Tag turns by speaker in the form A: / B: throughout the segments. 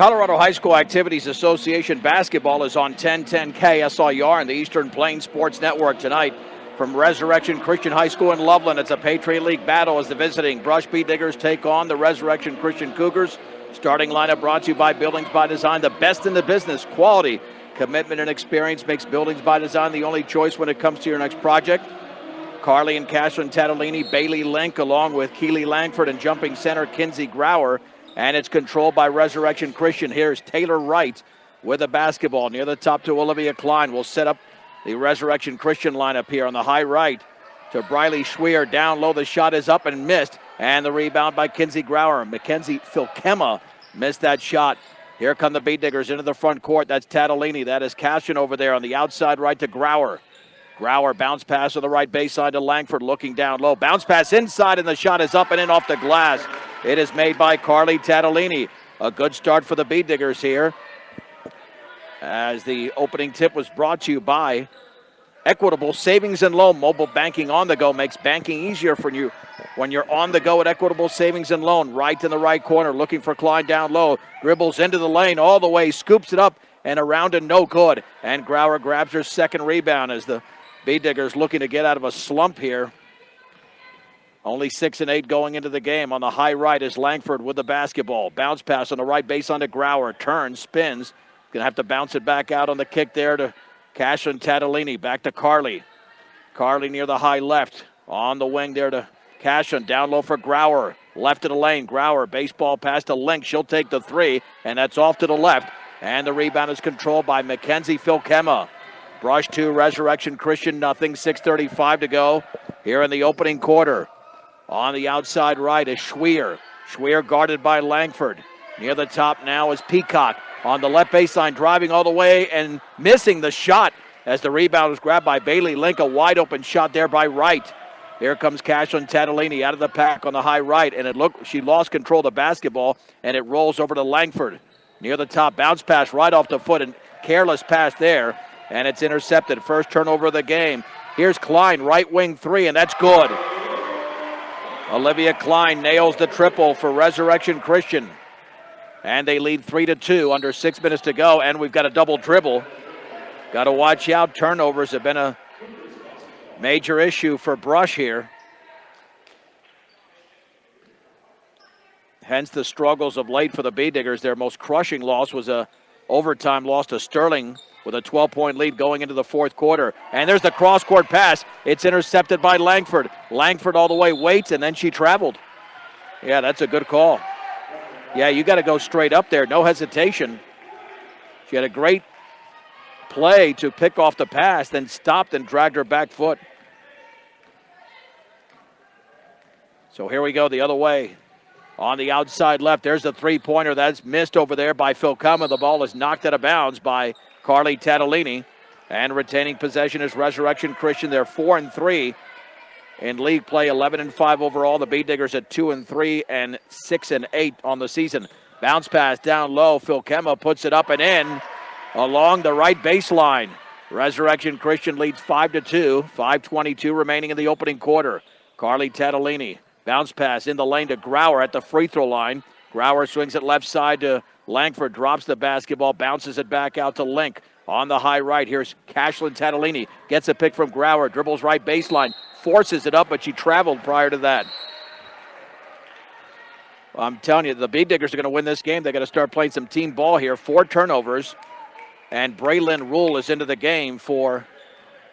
A: Colorado High School Activities Association basketball is on 1010 KSLR and the Eastern Plains Sports Network tonight from Resurrection Christian High School in Loveland. It's a Patriot League battle as the visiting Brush Beat Diggers take on the Resurrection Christian Cougars. Starting lineup brought to you by Buildings by Design, the best in the business. Quality, commitment, and experience makes Buildings by Design the only choice when it comes to your next project. Carly and Cashlyn Tatalini, Bailey Link, along with Keely Langford and jumping center Kinsey Grauer. And it's controlled by Resurrection Christian. Here's Taylor Wright with the basketball. Near the top to Olivia Klein. Will set up the Resurrection Christian lineup here on the high right to Briley Schweer. Down low, the shot is up and missed. And the rebound by Kinsey Grauer. Mackenzie Filkema missed that shot. Here come the Beat Diggers into the front court. That's Tatalini. That is Cashin over there on the outside right to Grauer. Grauer bounce pass on the right baseline to Langford, looking down low. Bounce pass inside, and the shot is up and in off the glass. It is made by Carly Tatalini. A good start for the Beat Diggers here. As the opening tip was brought to you by Equitable Savings and Loan. Mobile banking on the go makes banking easier for you when you're on the go at Equitable Savings and Loan. Right in the right corner, looking for Klein down low. Dribbles into the lane all the way, scoops it up and around and no good. And Grauer grabs her second rebound as the Beat Diggers looking to get out of a slump here. Only 6 and 8 going into the game. On the high right is Langford with the basketball. Bounce pass on the right baseline to Grauer. Turns, spins. Going to have to bounce it back out on the kick there to Cashlyn Tatalini. Back to Carly. Carly near the high left. On the wing there to Cashlyn. Down low for Grauer. Left of the lane. Grauer, baseball pass to Link. She'll take the three, and that's off to the left. And the rebound is controlled by Mackenzie Filkema. Brush 2, Resurrection Christian, nothing. 6:35 to go here in the opening quarter. On the outside right is Schweer. Schweer guarded by Langford. Near the top now is Peacock. On the left baseline, driving all the way and missing the shot as the rebound was grabbed by Bailey Link. A wide open shot there by Wright. Here comes Cashlyn Tatalini out of the pack on the high right. And she lost control of the basketball and it rolls over to Langford. Near the top, bounce pass right off the foot and careless pass there. And it's intercepted. First turnover of the game. Here's Klein, right wing three, and that's good. Olivia Klein nails the triple for Resurrection Christian. And they lead 3-2 under 6 minutes to go, and we've got a double dribble. Got to watch out. Turnovers have been a major issue for Brush here. Hence the struggles of late for the Beat Diggers. Their most crushing loss was a overtime loss to Sterling with a 12-point lead going into the fourth quarter. And there's the cross-court pass. It's intercepted by Langford. Langford all the way waits, and then she traveled. Yeah, that's a good call. Yeah, you got to go straight up there. No hesitation. She had a great play to pick off the pass, then stopped and dragged her back foot. So here we go the other way. On the outside left, there's a three-pointer. That's missed over there by Filkema. The ball is knocked out of bounds by Carly Tatalini. And retaining possession is Resurrection Christian. They're 4-3 in league play, 11-5 overall. The Beat Diggers at 2-3 and 6-8 on the season. Bounce pass down low. Filkema puts it up and in along the right baseline. Resurrection Christian leads 5-2. 5:22 remaining in the opening quarter. Carly Tatalini. Bounce pass in the lane to Grauer at the free throw line. Grauer swings it left side to Langford, drops the basketball, bounces it back out to Link. On the high right, here's Cashlyn Tatalini. Gets a pick from Grauer, dribbles right baseline, forces it up, but she traveled prior to that. I'm telling you, the Beat Diggers are going to win this game. They're going to start playing some team ball here. 4 turnovers, and Braylon Rule is into the game for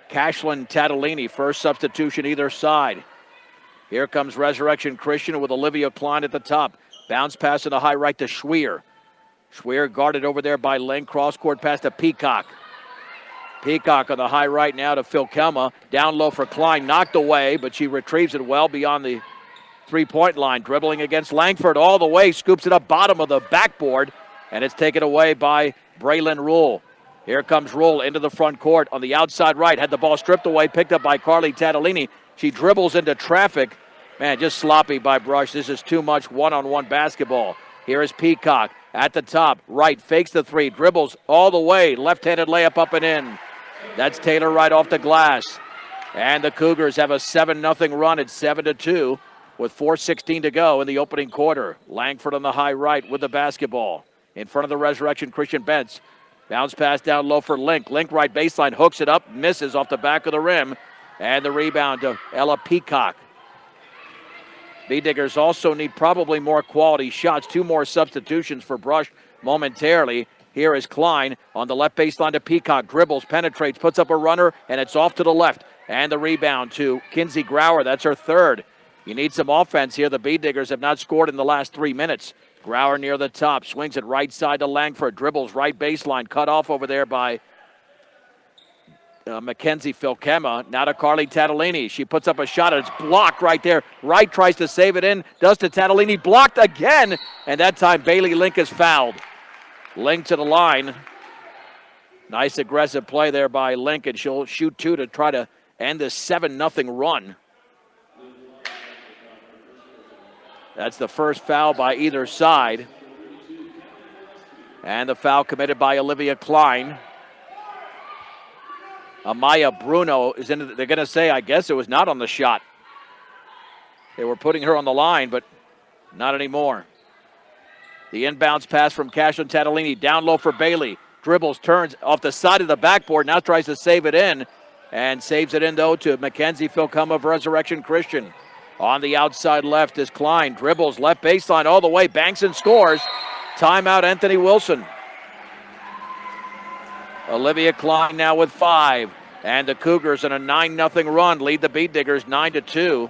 A: Cashlyn Tatalini. First substitution either side. Here comes Resurrection Christian with Olivia Klein at the top. Bounce pass in the high right to Schweer. Schweer guarded over there by Link. Cross-court pass to Peacock. Peacock on the high right now to Filkema. Down low for Klein. Knocked away, but she retrieves it well beyond the three-point line. Dribbling against Langford all the way. Scoops it up bottom of the backboard. And it's taken away by Braylon Rule. Here comes Rule into the front court on the outside right. Had the ball stripped away. Picked up by Carly Tatalini. She dribbles into traffic. Man, just sloppy by Brush. This is too much one-on-one basketball. Here is Peacock at the top. Right, fakes the three, dribbles all the way. Left-handed layup up and in. That's Taylor right off the glass. And the Cougars have a 7-0 run at 7-2 with 4:16 to go in the opening quarter. Langford on the high right with the basketball. in front of the Resurrection Christian bench. Bounce pass down low for Link. Link right baseline, hooks it up, misses off the back of the rim. And the rebound to Ella Peacock. B-Diggers also need probably more quality shots. 2 more substitutions for Brush momentarily. Here is Klein on the left baseline to Peacock. Dribbles, penetrates, puts up a runner, and it's off to the left. And the rebound to Kinsey Grauer. That's her third. You need some offense here. The B-Diggers have not scored in the last 3 minutes. Grauer near the top, swings it right side to Langford. Dribbles right baseline, cut off over there by Mackenzie Filkema. Now to Carly Tatalini. She puts up a shot, and it's blocked right there. Wright tries to save it in, does to Tatalini. Blocked again, and that time Bailey Link is fouled. Link to the line. Nice aggressive play there by Link, and she'll shoot 2 to try to end this 7-0 run. That's the first foul by either side. And the foul committed by Olivia Klein. Amaya Bruno is in. They're going to say, I guess it was not on the shot. They were putting her on the line, but not anymore. The inbounds pass from Cashlyn Tatalini. Down low for Bailey. Dribbles, turns off the side of the backboard. Now tries to save it in. And saves it in, though, to Mackenzie Filkema of Resurrection Christian. On the outside left is Klein. Dribbles, left baseline all the way. Banks and scores. Timeout, Anthony Wilson. Olivia Klein now with 5. And the Cougars in a 9-0 run lead the B-Diggers 9-2.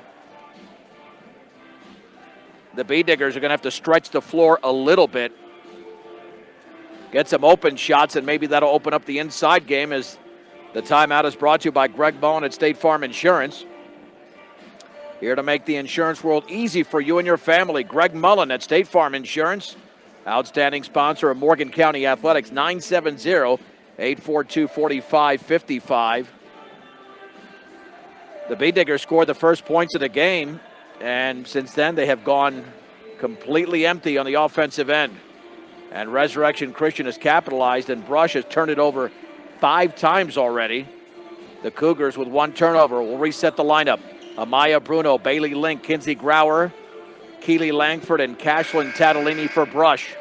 A: The B-Diggers are going to have to stretch the floor a little bit. Get some open shots, and maybe that'll open up the inside game, as the timeout is brought to you by Greg Bowen at State Farm Insurance. Here to make the insurance world easy for you and your family, Greg Mullen at State Farm Insurance. Outstanding sponsor of Morgan County Athletics, 970-842-4555. The B-Diggers scored the first points of the game, and since then they have gone completely empty on the offensive end. And Resurrection Christian has capitalized, and Brush has turned it over 5 times already. The Cougars with 1 turnover will reset the lineup. Amaya Bruno, Bailey Link, Kinsey Grauer, Keely Langford, and Cashlyn Tatalini for Brush.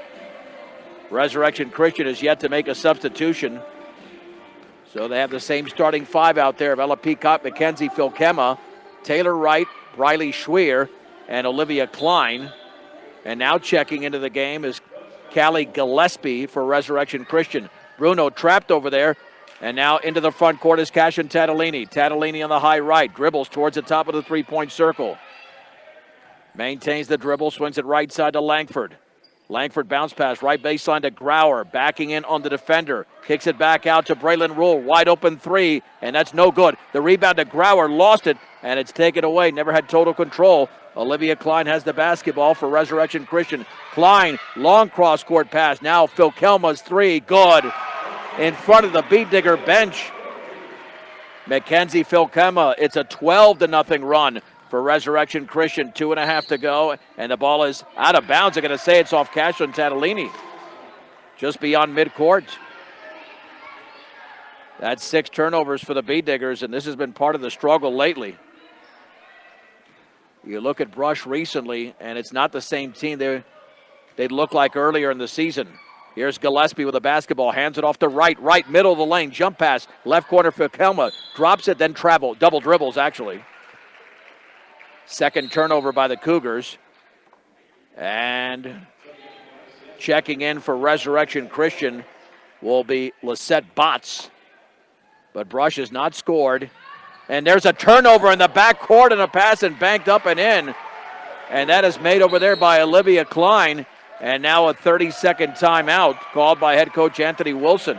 A: Resurrection Christian is yet to make a substitution. So they have the same starting 5 out there of Ella Peacock, Mackenzie Filkema, Taylor Wright, Briley Schweer, and Olivia Klein. And now checking into the game is Callie Gillespie for Resurrection Christian. Bruno trapped over there. And now into the front court is Cashin Tatalini. Tatalini on the high right. Dribbles towards the top of the three-point circle. Maintains the dribble. Swings it right side to Langford. Langford bounce pass. Right baseline to Grauer. Backing in on the defender. Kicks it back out to Braylon Rule. Wide open 3. And that's no good. The rebound to Grauer. Lost it. And it's taken away. Never had total control. Olivia Klein has the basketball for Resurrection Christian. Klein. Long cross-court pass. Now Filkema's 3. Good. In front of the B-Digger bench. Mackenzie Filkema. It's a 12-0 run for Resurrection Christian. 2.5 to go, and the ball is out of bounds. They're going to say it's off Cashlyn Tatalini, just beyond midcourt. That's 6 turnovers for the B-Diggers, and this has been part of the struggle lately. You look at Brush recently, and it's not the same team they'd look like earlier in the season. Here's Gillespie with the basketball, hands it off to right middle of the lane, jump pass, left corner for Kelma, drops it, then double dribbles actually. Second turnover by the Cougars. And checking in for Resurrection Christian will be Lisette Botts. But Brush has not scored. And there's a turnover in the backcourt and a pass and banked up and in. And that is made over there by Olivia Klein. And now a 30-second timeout called by head coach Anthony Wilson.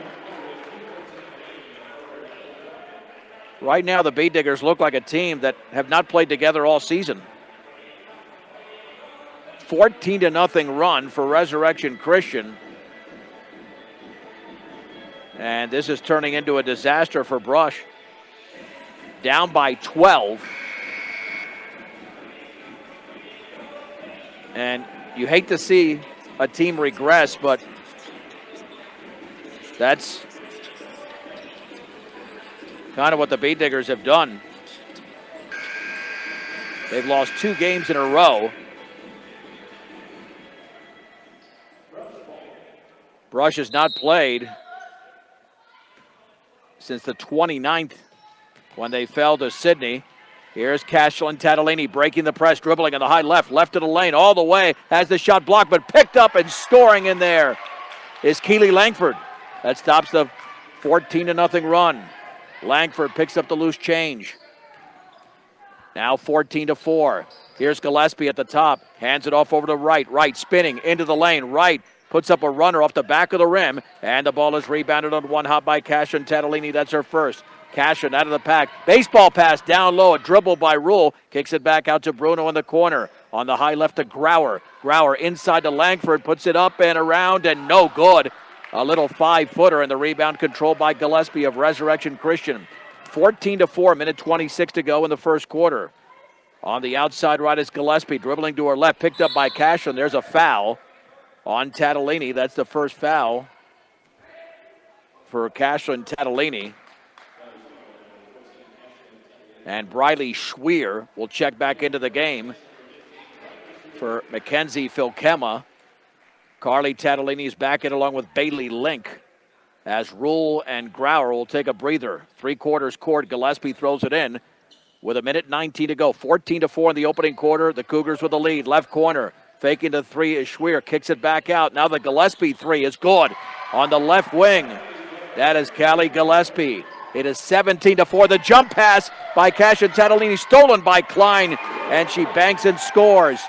A: Right now, the B-Diggers look like a team that have not played together all season. 14-0 run for Resurrection Christian. And this is turning into a disaster for Brush. Down by 12. And you hate to see a team regress, but that's kind of what the B-Diggers have done. They've lost 2 games in a row. Brush has not played since the 29th when they fell to Sydney. Here's Cashlin Tatalini breaking the press, dribbling in the high left to the lane, all the way, has the shot blocked, but picked up and scoring in there is Keely Langford. That stops the 14-0 run. Langford picks up the loose change. Now 14-4. Here's Gillespie at the top, hands it off over to Wright. Wright spinning into the lane. Wright puts up a runner off the back of the rim, and the ball is rebounded on one hop by Cashlin Tatalini. That's her first. Cashin out of the pack. Baseball pass down low. A dribble by Rule. Kicks it back out to Bruno in the corner. On the high left to Grauer. Grauer inside to Langford. Puts it up and around and no good. A little 5-footer, and the rebound controlled by Gillespie of Resurrection Christian. 14-4, minute 26 to go in the first quarter. On the outside right is Gillespie. Dribbling to her left. Picked up by Cashin. There's a foul on Tatalini. That's the first foul for Cashin Tatalini. And Briley Schweer will check back into the game for Mackenzie Philkema. Carly Tatalini is back in along with Bailey Link as Rule and Grauer will take a breather. 3/4 court. Gillespie throws it in with a minute 19 to go. 14-4 in the opening quarter. The Cougars with the lead. Left corner. Faking the three is Schweer. Kicks it back out. Now the Gillespie three is good on the left wing. That is Callie Gillespie. It is 17-4. The jump pass by Cashin Tatalini stolen by Klein, and she banks and scores.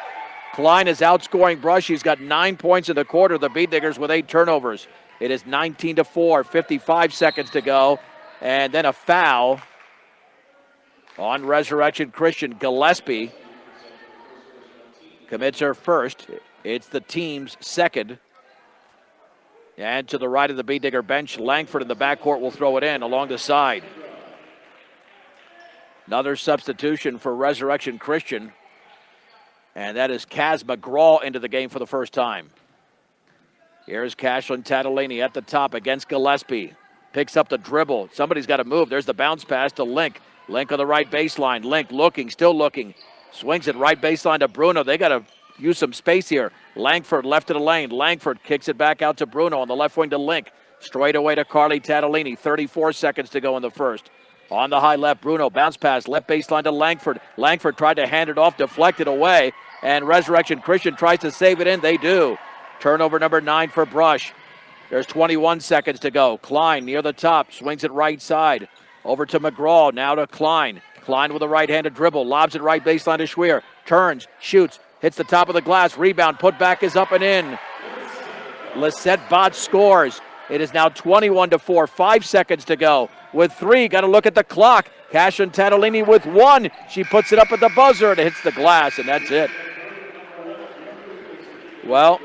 A: Klein is outscoring Brush. She's got 9 points in the quarter. The Beat Diggers with 8 turnovers. It is 19-4, 55 seconds to go. And then a foul on Resurrection Christian. Gillespie commits her first. It's the team's second. And to the right of the Beat Digger bench, Langford in the backcourt will throw it in along the side. Another substitution for Resurrection Christian. And that is Kaz McGraw into the game for the first time. Here's Cashlin Tatalini at the top against Gillespie. Picks up the dribble. Somebody's got to move. There's the bounce pass to Link. Link on the right baseline. Link looking, still looking. Swings it right baseline to Bruno. They got to use some space here. Langford left of the lane. Langford kicks it back out to Bruno on the left wing to Link. Straight away to Carly Tatalini. 34 seconds to go in the first. On the high left, Bruno bounce pass. Left baseline to Langford. Langford tried to hand it off, deflected away. And Resurrection Christian tries to save it in. They do. Turnover number 9 for Brush. There's 21 seconds to go. Klein near the top. Swings it right side. Over to McGraw. Now to Klein. Klein with a right-handed dribble. Lobs it right baseline to Schweer. Turns. Shoots. Hits the top of the glass. Rebound. Put back is up and in. Lisette Bott scores. It is now 21-4. 5 seconds to go. With 3, got to look at the clock. Cashin Tatalini with 1. She puts it up at the buzzer and it hits the glass, and that's it. Well,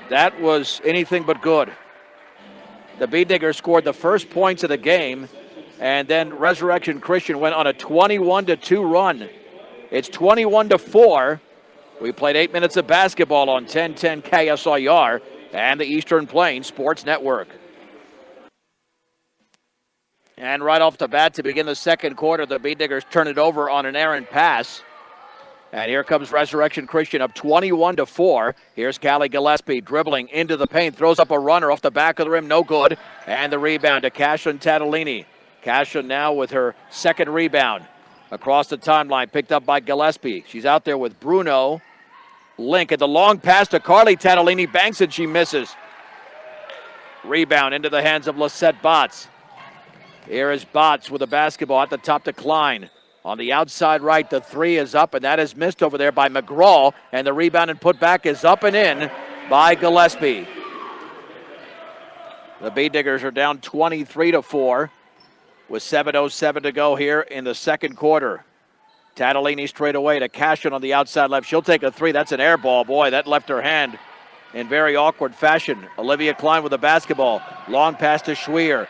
A: that was anything but good. The Beat Diggers scored the first points of the game, and then Resurrection Christian went on a 21-2 run. It's 21-4. We played 8 minutes of basketball on 1010 KSIR and the Eastern Plains Sports Network. And right off the bat to begin the second quarter, the Beat Diggers turn it over on an errant pass. And here comes Resurrection Christian up 21-4. Here's Callie Gillespie dribbling into the paint, throws up a runner off the back of the rim, no good. And the rebound to Cashin Tatalini. Cashin now with her second rebound. Across the timeline, picked up by Gillespie. She's out there with Bruno. Link at the long pass to Carly Tatalini, banks and she misses. Rebound into the hands of Lisette Botts. Here is Botts with the basketball at the top to Klein. On the outside right, the 3 is up, and that is missed over there by McGraw. And the rebound and put back is up and in by Gillespie. The Beat Diggers are down 23-4 with 7:07 to go here in the second quarter. Tatalini straight away to Cashin on the outside left. She'll take a 3. That's an air ball. Boy, that left her hand in very awkward fashion. Olivia Klein with the basketball. Long pass to Schweer.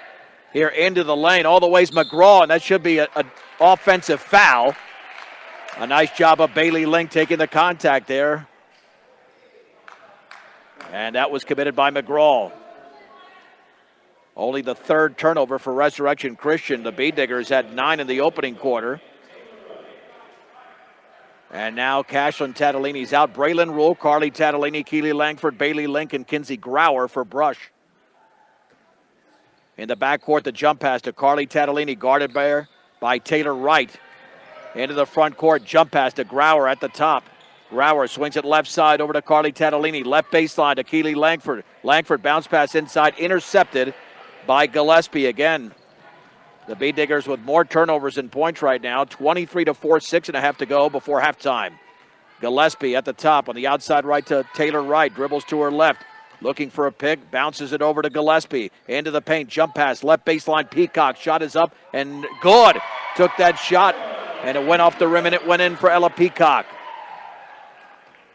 A: Here into the lane. All the ways McGraw, and that should be an offensive foul. A nice job of Bailey Link taking the contact there. And that was committed by McGraw. Only the third turnover for Resurrection Christian. The Beat Diggers had 9 in the opening quarter. And now Cashlin Tatalini's out. Braylon Rule, Carly Tatalini, Keely Langford, Bailey Lincoln, Kinsey Grauer for Brush. In the backcourt, the jump pass to Carly Tatalini, guarded by Taylor Wright. Into the front court, jump pass to Grauer at the top. Grauer swings it left side over to Carly Tatalini. Left baseline to Keely Langford. Langford bounce pass inside, intercepted by Gillespie again. The Bee Diggers with more turnovers than points right now. 23-4, 6.5 to go before halftime. Gillespie at the top on the outside right to Taylor Wright. Dribbles to her left. Looking for a pick. Bounces it over to Gillespie. Into the paint. Jump pass. Left baseline. Peacock. Shot is up and good. Took that shot and it went off the rim and it went in for Ella Peacock.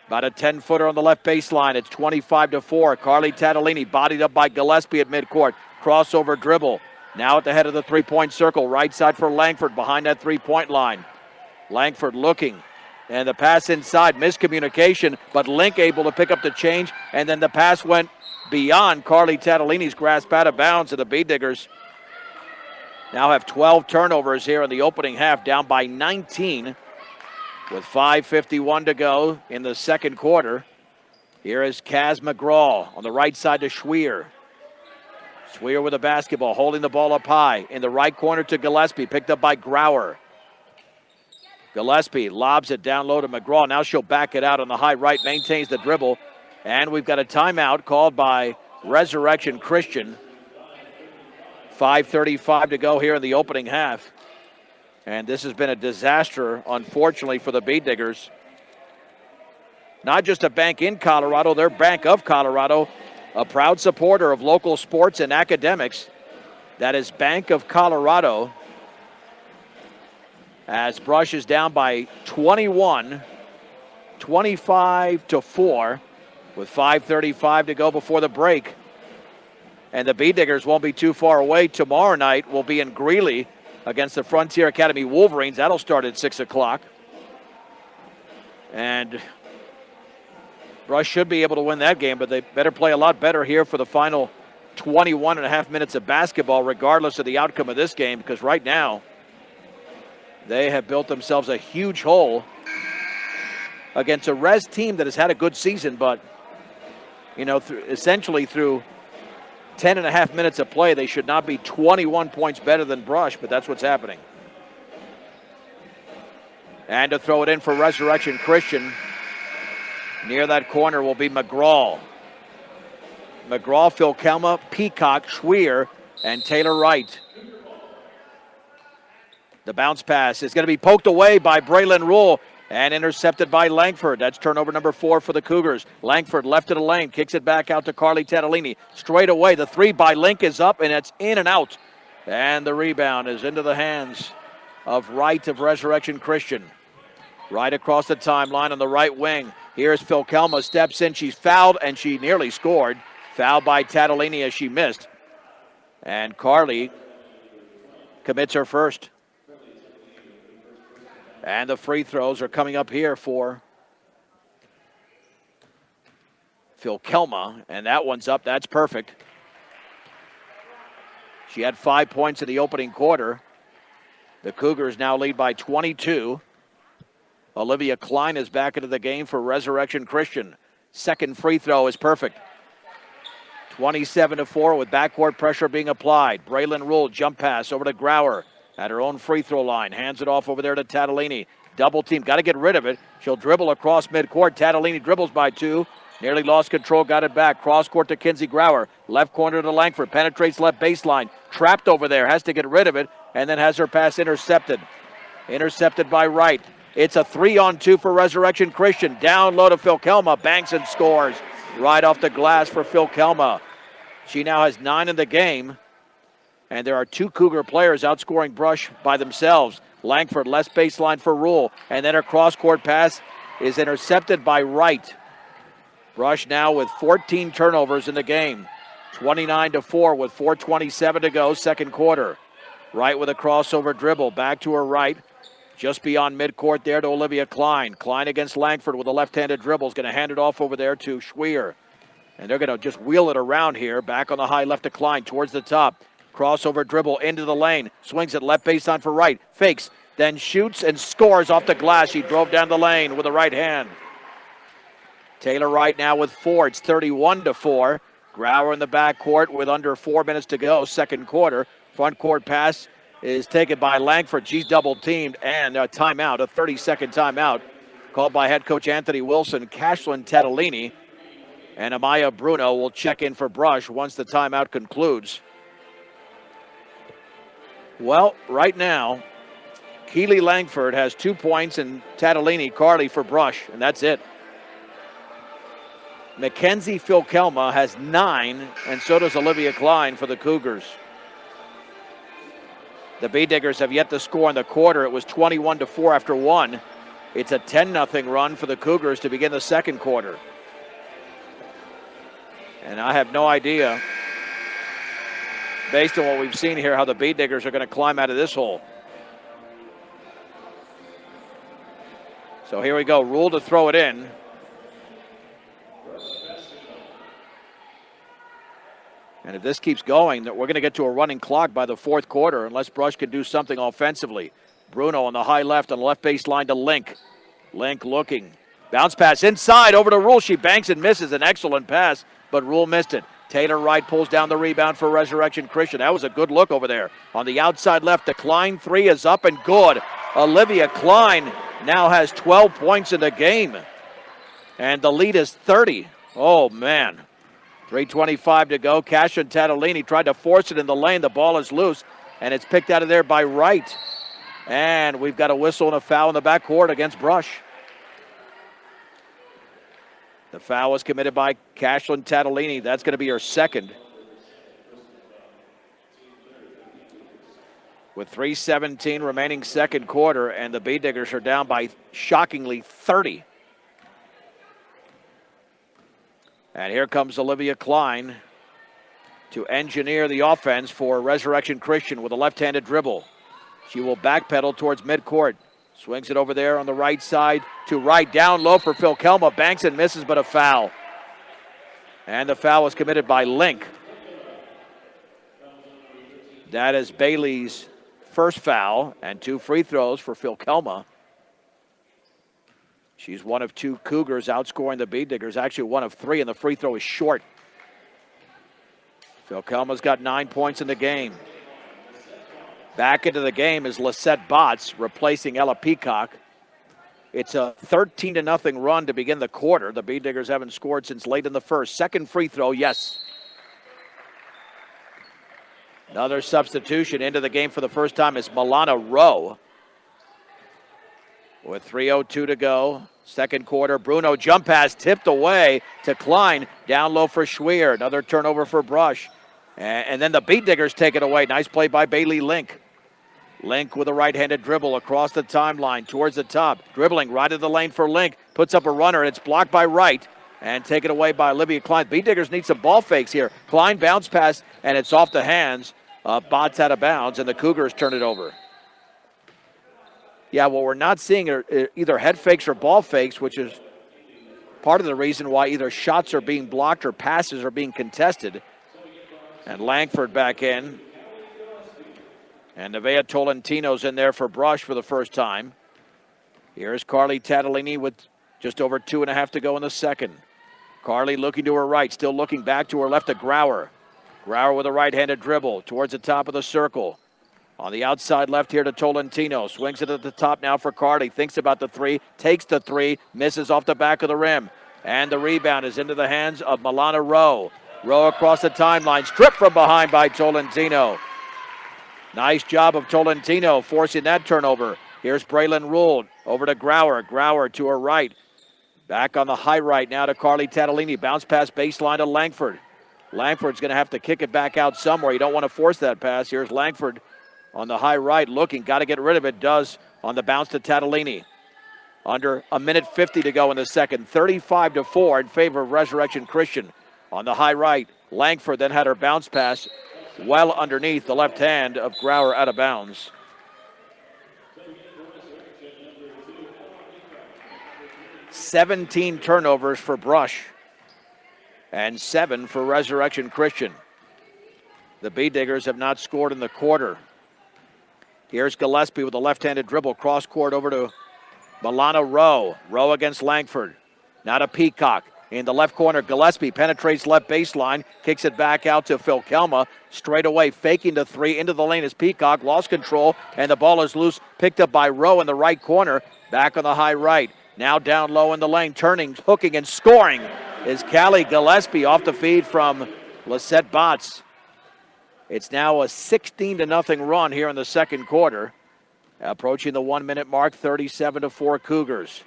A: About a 10-footer on the left baseline. It's 25-4. Carly Tatalini bodied up by Gillespie at midcourt. Crossover dribble. Now at the head of the three-point circle. Right side for Langford behind that three-point line. Langford looking. And the pass inside. Miscommunication, but Link able to pick up the change. And then the pass went beyond Carly Tatalini's grasp out of bounds. And the Bee Diggers now have 12 turnovers here in the opening half, down by 19 with 5:51 to go in the second quarter. Here is Kaz McGraw on the right side to Schwier. Schwier with the basketball, holding the ball up high. In the right corner to Gillespie, picked up by Grauer. Gillespie lobs it down low to McGraw. Now she'll back it out on the high right, maintains the dribble. And we've got a timeout called by Resurrection Christian. 5:35 to go here in the opening half. And this has been a disaster, unfortunately, for the Bee Diggers. Not just a bank in Colorado, they're Bank of Colorado, a proud supporter of local sports and academics. That is Bank of Colorado. As Brush is down by 21, 25-4, with 5:35 to go before the break. And the Bee Diggers won't be too far away. Tomorrow night will be in Greeley against the Frontier Academy Wolverines. That'll start at 6 o'clock. And Brush should be able to win that game, but they better play a lot better here for the final 21 and a half minutes of basketball, regardless of the outcome of this game, because right now they have built themselves a huge hole against a Res team that has had a good season, but, you know, essentially through 10 and a half minutes of play, they should not be 21 points better than Brush, but that's what's happening. And to throw it in for Resurrection Christian, near that corner will be McGraw. McGraw, Phil Kelma, Peacock, Schwier, and Taylor Wright. The bounce pass is going to be poked away by Braylon Rule and intercepted by Langford. That's turnover number 4 for the Cougars. Langford left of the lane, kicks it back out to Carly Tatalini. Straight away, the three by Link is up, and it's in and out. And the rebound is into the hands of Wright of Resurrection Christian. Right across the timeline on the right wing. Here's Phil Kelma, steps in. She's fouled, and she nearly scored. Fouled by Tatalini as she missed. And Carly commits her first. And the free throws are coming up here for Phil Kelma. And that one's up. That's perfect. She had 5 points in the opening quarter. The Cougars now lead by 22. Olivia Klein is back into the game for Resurrection Christian. Second free throw is perfect. 27-4 with backcourt pressure being applied. Braylon Rule, jump pass over to Grauer at her own free throw line. Hands it off over there to Tatalini. Double team, got to get rid of it. She'll dribble across midcourt. Tatalini dribbles by 2. Nearly lost control, got it back. Cross court to Kinsey Grauer. Left corner to Langford. Penetrates left baseline. Trapped over there, has to get rid of it, and then has her pass intercepted. Intercepted by Wright. It's a 3-on-2 for Resurrection Christian. Down low to Phil Kelma. Banks and scores. Right off the glass for Phil Kelma. She now has 9 in the game. And there are 2 Cougar players outscoring Brush by themselves. Langford, left baseline for Rule. And then her cross-court pass is intercepted by Wright. Brush now with 14 turnovers in the game. 29-4 with 4:27 to go, second quarter. Wright with a crossover dribble. Back to her right. Just beyond midcourt there to Olivia Klein. Klein against Langford with a left-handed dribble. Is going to hand it off over there to Schwier. And they're going to just wheel it around here. Back on the high left to Klein towards the top. Crossover dribble into the lane. Swings it left baseline for right. Fakes, then shoots and scores off the glass. She drove down the lane with the right hand. Taylor Wright now with 4. It's 31-4. Grauer in the backcourt with under 4 minutes to go, second quarter. Front court pass is taken by Langford. She's double teamed, and a timeout, a 30-second timeout, called by head coach Anthony Wilson. Cashlyn Tatalini and Amaya Bruno will check in for Brush once the timeout concludes. Well, right now, Keely Langford has 2 points and Tatalini Carly for Brush, and that's it. Mackenzie Philkelma has 9, and so does Olivia Klein for the Cougars. The B-Diggers have yet to score in the quarter. It was 21-4 after 1. It's a 10-0 run for the Cougars to begin the second quarter. And I have no idea, based on what we've seen here, how the B-Diggers are going to climb out of this hole. So here we go. Rule to throw it in. And if this keeps going, we're going to get to a running clock by the fourth quarter unless Brush can do something offensively. Bruno on the high left on the left baseline to Link. Link looking. Bounce pass inside over to Rule. She banks and misses. An excellent pass, but Rule missed it. Taylor Wright pulls down the rebound for Resurrection Christian. That was a good look over there. On the outside left, the Klein three is up and good. Olivia Klein now has 12 points in the game. And the lead is 30. Oh, man. 3:25 to go. Cashlyn Tatalini tried to force it in the lane. The ball is loose, and it's picked out of there by Wright. And we've got a whistle and a foul in the backcourt against Brush. The foul was committed by Cashlyn Tatalini. That's going to be her second. With 3:17 remaining second quarter, and the B-Diggers are down by, shockingly, 30. And here comes Olivia Klein to engineer the offense for Resurrection Christian with a left-handed dribble. She will backpedal towards midcourt. Swings it over there on the right side to Wright. Down low for Philkelma. Banks and misses, but a foul. And the foul was committed by Link. That is Bailey's first foul and 2 free throws for Philkelma. She's one of 2 Cougars outscoring the B-Diggers. Actually, one of 3, and the free throw is short. Philkelma's got 9 points in the game. Back into the game is Lisette Botts replacing Ella Peacock. It's a 13-0 run to begin the quarter. The B-Diggers haven't scored since late in the first. Second free throw, yes. Another substitution into the game for the first time is Milana Rowe. With 3:02 to go, second quarter, Bruno jump pass tipped away to Klein. Down low for Schweer. Another turnover for Brush. And then the B-Diggers take it away. Nice play by Bailey Link. Link with a right-handed dribble across the timeline towards the top. Dribbling right of the lane for Link. Puts up a runner, and it's blocked by Wright. And taken away by Olivia Klein. B-Diggers need some ball fakes here. Klein bounce pass, and it's off the hands. Botts out of bounds, and the Cougars turn it over. Yeah, what we're not seeing are either head fakes or ball fakes, which is part of the reason why either shots are being blocked or passes are being contested. And Langford back in. And Nevaeh Tolentino's in there for Brush for the first time. Here's Carly Tatalini with just over 2.5 to go in the second. Carly looking to her right, still looking back to her left to Grauer. Grauer with a right-handed dribble towards the top of the circle. On the outside left here to Tolentino. Swings it at the top now for Carly. Thinks about the 3. Takes the 3. Misses off the back of the rim. And the rebound is into the hands of Milana Rowe. Rowe across the timeline. Stripped from behind by Tolentino. Nice job of Tolentino forcing that turnover. Here's Braylon Rule over to Grauer. Grauer to her right. Back on the high right now to Carly Tatalini. Bounce pass baseline to Langford. Langford's going to have to kick it back out somewhere. You don't want to force that pass. Here's Langford on the high right, looking, got to get rid of it, does on the bounce to Tatalini. Under 1:50 to go in the second, 35-4 in favor of Resurrection Christian. On the high right, Langford then had her bounce pass well underneath the left hand of Grauer out of bounds. "17 turnovers for Brush and 7 for Resurrection Christian. The Bee Diggers have not scored in the quarter. Here's Gillespie with a left-handed dribble. Cross court over to Milano Rowe. Rowe against Langford. Now to Peacock. In the left corner, Gillespie penetrates left baseline. Kicks it back out to Phil Kelma. Straight away, faking the three. Into the lane is Peacock. Lost control, and the ball is loose. Picked up by Rowe in the right corner. Back on the high right. Now down low in the lane. Turning, hooking, and scoring is Callie Gillespie off the feed from Lisette Botts. It's now a 16-0 run here in the second quarter. Approaching the 1 minute mark, 37-4 Cougars.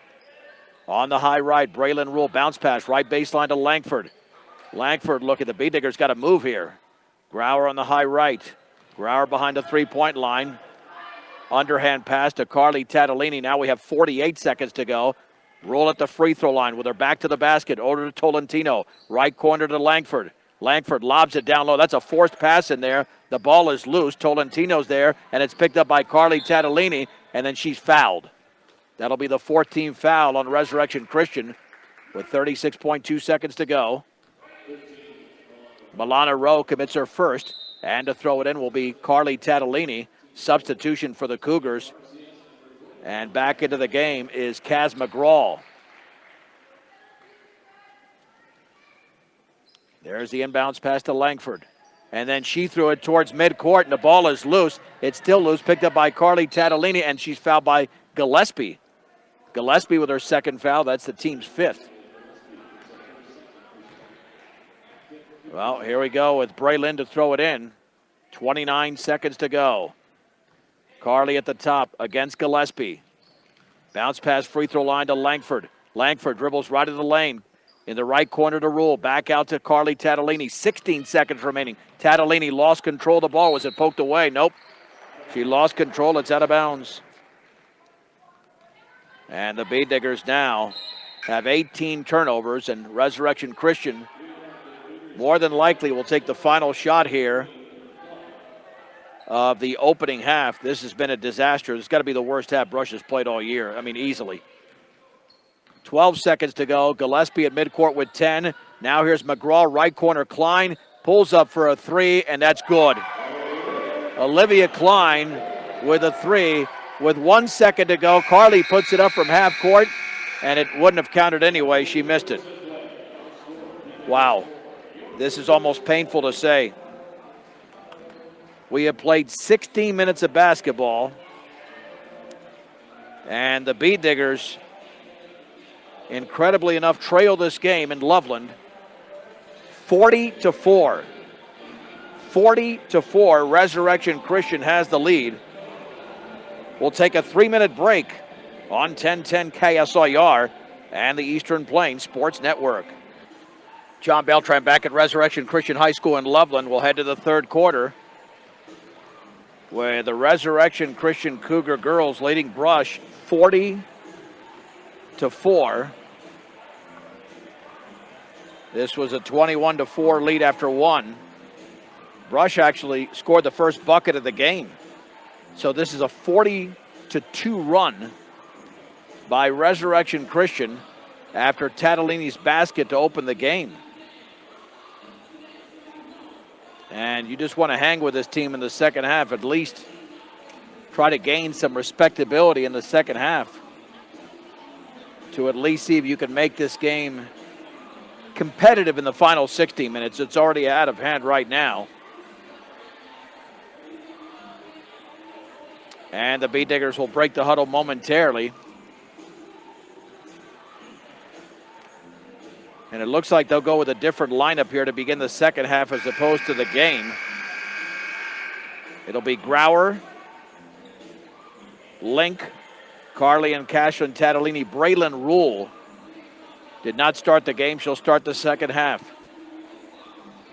A: On the high right, Braylon Rule bounce pass, right baseline to Langford. Langford, look at the Bee Diggers, got to move here. Grauer on the high right. Grauer behind the three-point line. Underhand pass to Carly Tatalini. Now we have 48 seconds to go. Rule at the free throw line with her back to the basket. Over to Tolentino. Right corner to Langford. Langford lobs it down low. That's a forced pass in there. The ball is loose. Tolentino's there, and it's picked up by Carly Tatalini, and then she's fouled. That'll be the 14th foul on Resurrection Christian with 36.2 seconds to go. Milana Rowe commits her first, and to throw it in will be Carly Tatalini. Substitution for the Cougars. And back into the game is Kaz McGraw. There's the inbounds pass to Langford. And then she threw it towards midcourt, and the ball is loose. It's still loose, picked up by Carly Tatalini, and she's fouled by Gillespie. Gillespie with her second foul. That's the team's fifth. Well, here we go with Braylon to throw it in. 29 seconds to go. Carly at the top against Gillespie. Bounce pass free throw line to Langford. Langford dribbles right of the lane. In the right corner to Rule. Back out to Carly Tatalini. 16 seconds remaining. Tatalini lost control of the ball. Was it poked away? Nope. She lost control. It's out of bounds. And the Bee Diggers now have 18 turnovers, and Resurrection Christian more than likely will take the final shot here of the opening half. This has been a disaster. It's got to be the worst half Brush has played all year. I mean, easily. 12 seconds to go. Gillespie at midcourt with 10. Now here's McGraw, right corner. Klein pulls up for a three, and that's good. Olivia Klein with a three. With 1 second to go, Carly puts it up from half court, and it wouldn't have counted anyway. She missed it. Wow. This is almost painful to say. We have played 16 minutes of basketball, and the Bee Diggers, incredibly enough, trail this game in Loveland 40-4. 40-4. Resurrection Christian has the lead. We'll take a 3-minute break on 1010 KSIR and the Eastern Plains Sports Network. John Beltran back at Resurrection Christian High School in Loveland. We'll head to the third quarter, where the Resurrection Christian Cougar girls leading Brush 40-4. This was a 21-4 lead after one. Brush actually scored the first bucket of the game. So this is a 40-2 run by Resurrection Christian after Tatalini's basket to open the game. And you just want to hang with this team in the second half, at least try to gain some respectability in the second half to at least see if you can make this game competitive in the final 60 minutes. It's already out of hand right now. And the Bee Diggers will break the huddle momentarily. And it looks like they'll go with a different lineup here to begin the second half as opposed to the game. It'll be Grauer, Link, Carly and Cashlin Tatalini. Braylon Rule did not start the game. She'll start the second half.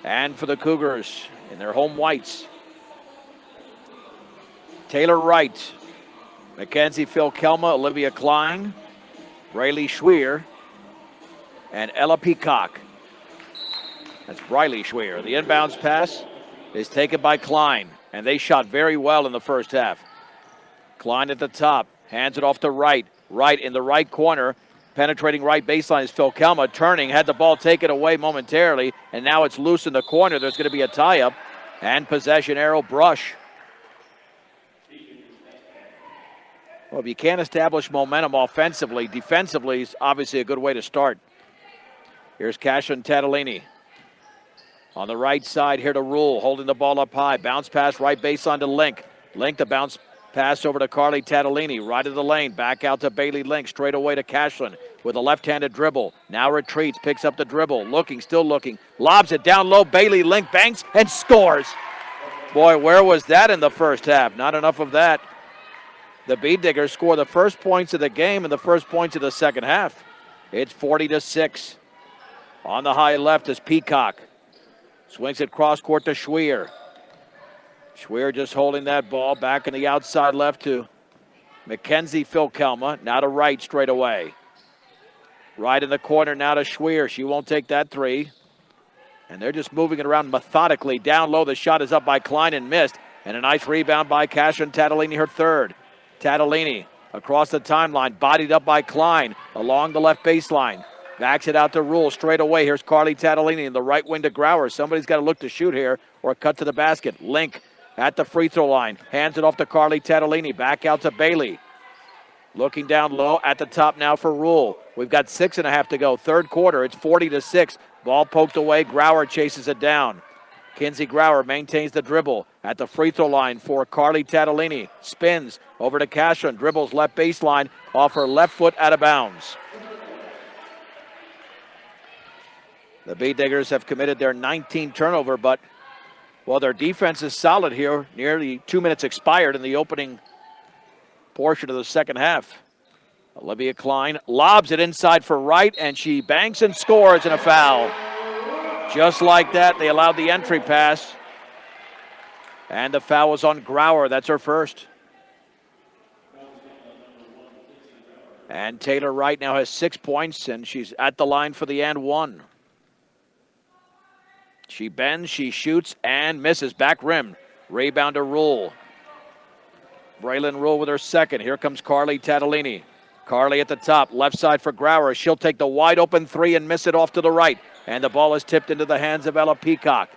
A: And for the Cougars in their home whites, Taylor Wright, Mackenzie Phil Kelma, Olivia Klein, Braylee Schweer, and Ella Peacock. That's Briley Schweer. The inbounds pass is taken by Klein, and they shot very well in the first half. Klein at the top, hands it off to Wright. Wright in the right corner, penetrating right baseline is Phil Kelma, turning, had the ball taken away momentarily, and now it's loose in the corner. There's going to be a tie-up. And possession arrow, Brush. Well, if you can't establish momentum offensively, defensively is obviously a good way to start. Here's Cashlyn Tatalini. On the right side here to Rule, holding the ball up high. Bounce pass right baseline to Link. Link the bounce pass over to Carly Tatalini. Right of the lane, back out to Bailey Link. Straight away to Cashlyn with a left-handed dribble. Now retreats, picks up the dribble. Looking, still looking. Lobs it down low. Bailey Link banks and scores. Boy, where was that in the first half? Not enough of that. The Bee Diggers score the first points of the game and the first points of the second half. It's 40-6. On the high left is Peacock. Swings it cross court to Schweer. Schweer just holding that ball back in the outside left to Mackenzie Philkelma. Now to right straight away. Right in the corner now to Schweer. She won't take that three. And they're just moving it around methodically. Down low, the shot is up by Klein and missed. And a nice rebound by Cashlyn Tatalini, her third. Tatalini across the timeline, bodied up by Klein along the left baseline. Backs it out to Rule straight away. Here's Carly Tatalini in the right wing to Grauer. Somebody's got to look to shoot here or cut to the basket. Link at the free throw line. Hands it off to Carly Tatalini. Back out to Bailey. Looking down low at the top now for Rule. We've got 6.5 to go. Third quarter. It's 40-6. Ball poked away. Grauer chases it down. Kinsey Grauer maintains the dribble at the free throw line for Carly Tatalini. Spins over to Cashlyn. Dribbles left baseline off her left foot out of bounds. The Bee Diggers have committed their 19th turnover, but, well, their defense is solid here. Nearly 2 minutes expired in the opening portion of the second half. Olivia Klein lobs it inside for Wright, and she banks and scores in a foul. Just like that, they allowed the entry pass. And the foul was on Grauer. That's her first. And Taylor Wright now has 6 points, and she's at the line for the and one. She bends, she shoots, and misses. Back rim. Rebound to Rule. Braylon Rule with her second. Here comes Carly Tatalini. Carly at the top, left side for Grauer. She'll take the wide open three and miss it off to the right. And the ball is tipped into the hands of Ella Peacock.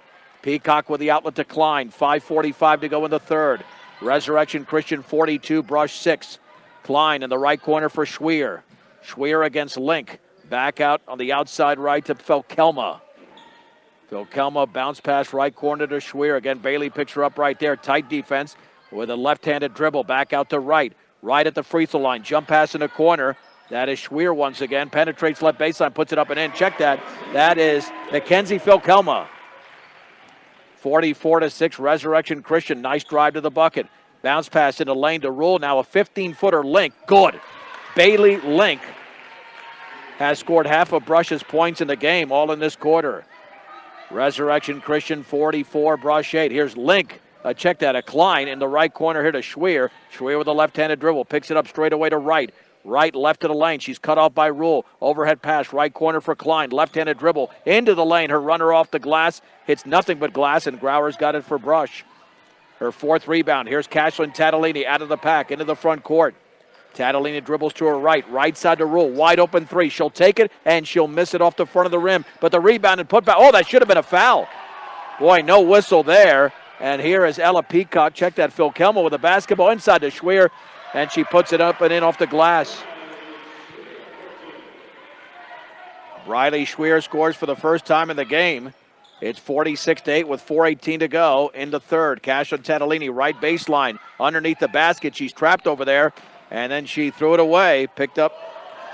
A: Peacock with the outlet to Klein. 5:45 to go in the third. Resurrection Christian 42, Brush 6. Klein in the right corner for Schweer. Schweer against Link. Back out on the outside right to Philkelma. Philkelma bounce pass right corner to Schweer. Again, Bailey picks her up right there. Tight defense with a left-handed dribble. Back out to right. Right at the free throw line. Jump pass in the corner. That is Schweer once again. Penetrates left baseline, puts it up and in. Check that. That is Mackenzie Philkelma. 44-6, Resurrection Christian. Nice drive to the bucket. Bounce pass into lane to Rule. Now a 15-footer Link. Good. Bailey Link has scored half of Brush's points in the game, all in this quarter. Resurrection Christian 44, Brush 8. Here's Link. Check that. A Klein in the right corner here to Schweer. Schweer with a left-handed dribble. Picks it up straight away to Wright. Right, left to the lane. She's cut off by Rule. Overhead pass, right corner for Klein. Left-handed dribble into the lane. Her runner off the glass. Hits nothing but glass, and Grauer's got it for Brush. Her fourth rebound. Here's Cashlyn Tatalini out of the pack into the front court. Tatalini dribbles to her right. Right side to Rule. Wide open three. She'll take it, and she'll miss it off the front of the rim. But the rebound and put back. Oh, that should have been a foul. Boy, no whistle there. And here is Ella Peacock. Check that. Philkelma with a basketball inside to Schweer. And she puts it up and in off the glass. Riley Schweer scores for the first time in the game. It's 46-8 with 4:18 to go in the third. Cashlyn Tatalini, right baseline, underneath the basket. She's trapped over there, and then she threw it away. Picked up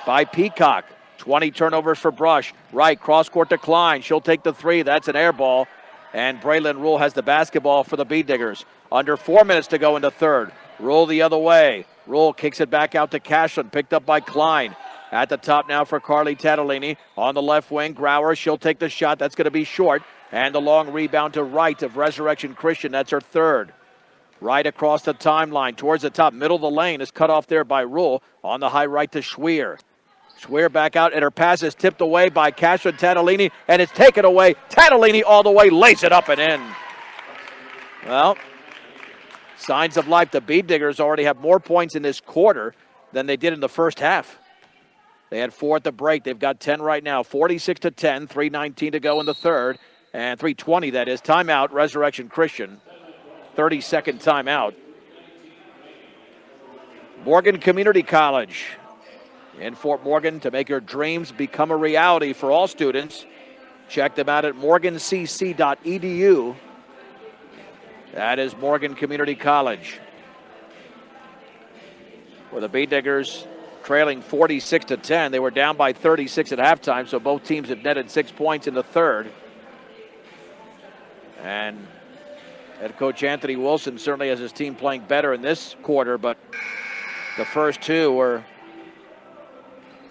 A: by Peacock. 20 turnovers for Brush. Right, cross court to Klein. She'll take the three. That's an air ball. And Braylon Rule has the basketball for the Bee Diggers. Under 4 minutes to go in the third. Rule the other way. Rule kicks it back out to Cashlyn. Picked up by Klein. At the top now for Carly Tatalini. On the left wing, Grauer. She'll take the shot. That's going to be short. And the long rebound to right of Resurrection Christian. That's her third. Right across the timeline towards the top. Middle of the lane is cut off there by Rule. On the high right to Schweer. Schweer back out, and her pass is tipped away by Cashlyn Tatalini, and it's taken away. Tatalini all the way, lays it up and in. Well, signs of life. The Bee Diggers already have more points in this quarter than they did in the first half. They had 4 at the break. They've got 10 right now. 46-10, 3:19 to go in the third. And 3:20, that is. Timeout, Resurrection Christian. 30-second timeout. Morgan Community College in Fort Morgan to make your dreams become a reality for all students. Check them out at morgancc.edu. That is Morgan Community College. With the Bee Diggers trailing 46-10. They were down by 36 at halftime, so both teams have netted 6 points in the third. And head coach Anthony Wilson certainly has his team playing better in this quarter, but the first two were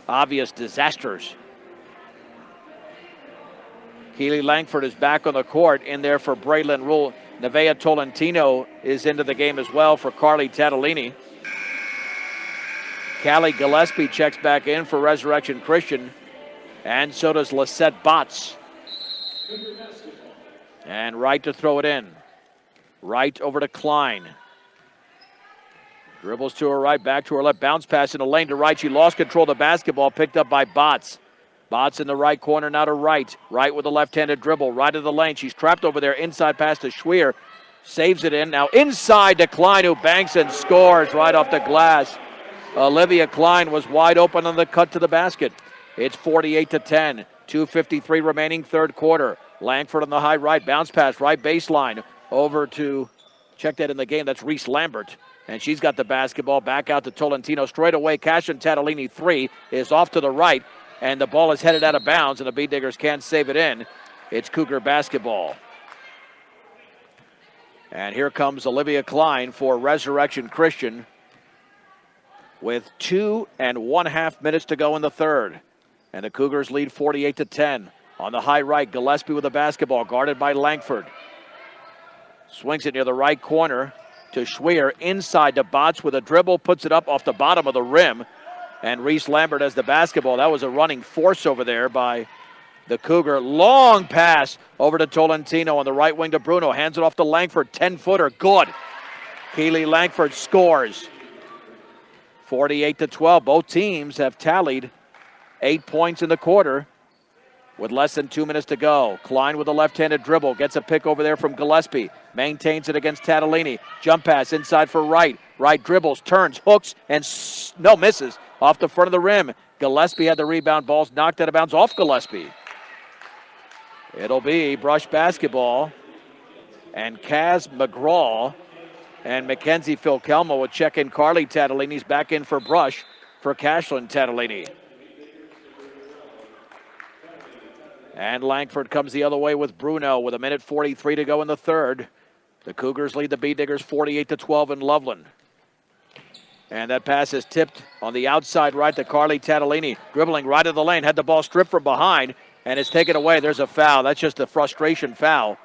A: obvious disasters. Keely Langford is back on the court, in there for Braylon Rule. Nevaeh Tolentino is into the game as well for Carly Tatalini. Callie Gillespie checks back in for Resurrection Christian, and so does Lisette Botts. And Wright to throw it in. Wright over to Klein. Dribbles to her right, back to her left, bounce pass in the lane to Wright. She lost control of the basketball, picked up by Botts. Botts in the right corner, now to Wright. Wright with a left-handed dribble, right of the lane. She's trapped over there, inside pass to Schweer. Saves it in, now inside to Klein, who banks and scores right off the glass. Olivia Klein was wide open on the cut to the basket. It's 48-10, 2:53 remaining third quarter. Langford on the high right, bounce pass, right baseline, over to, check that in the game, that's Reese Lambert. And she's got the basketball back out to Tolentino. Straight away, Cashin Tatalini 3 is off to the right, and the ball is headed out of bounds, and the Bee Diggers can't save it in. It's Cougar basketball. And here comes Olivia Klein for Resurrection Christian with 2.5 minutes to go in the third. And the Cougars lead 48-10. On the high right, Gillespie with the basketball, guarded by Langford. Swings it near the right corner to Schweer, inside to Botts with a dribble, puts it up off the bottom of the rim. And Reese Lambert has the basketball. That was a running force over there by the Cougar. Long pass over to Tolentino on the right wing to Bruno. Hands it off to Langford, 10-footer, good. Keely Langford scores. 48-12. Both teams have tallied 8 points in the quarter with less than 2 minutes to go. Klein with a left-handed dribble. Gets a pick over there from Gillespie. Maintains it against Tatalini. Jump pass inside for Wright. Wright dribbles, turns, hooks, and misses off the front of the rim. Gillespie had the rebound. Ball's knocked out of bounds off Gillespie. It'll be Brush basketball. And Kaz McGraw and Mackenzie Philkelma will check in. Carly Tatalini's back in for Brush for Cashlyn Tatalini. And Langford comes the other way with Bruno with 1:43 to go in the third. The Cougars lead the Bee Diggers 48-12 in Loveland. And that pass is tipped on the outside right to Carly Tatalini. Dribbling right of the lane, had the ball stripped from behind, and it's taken away. There's a foul. That's just a frustration foul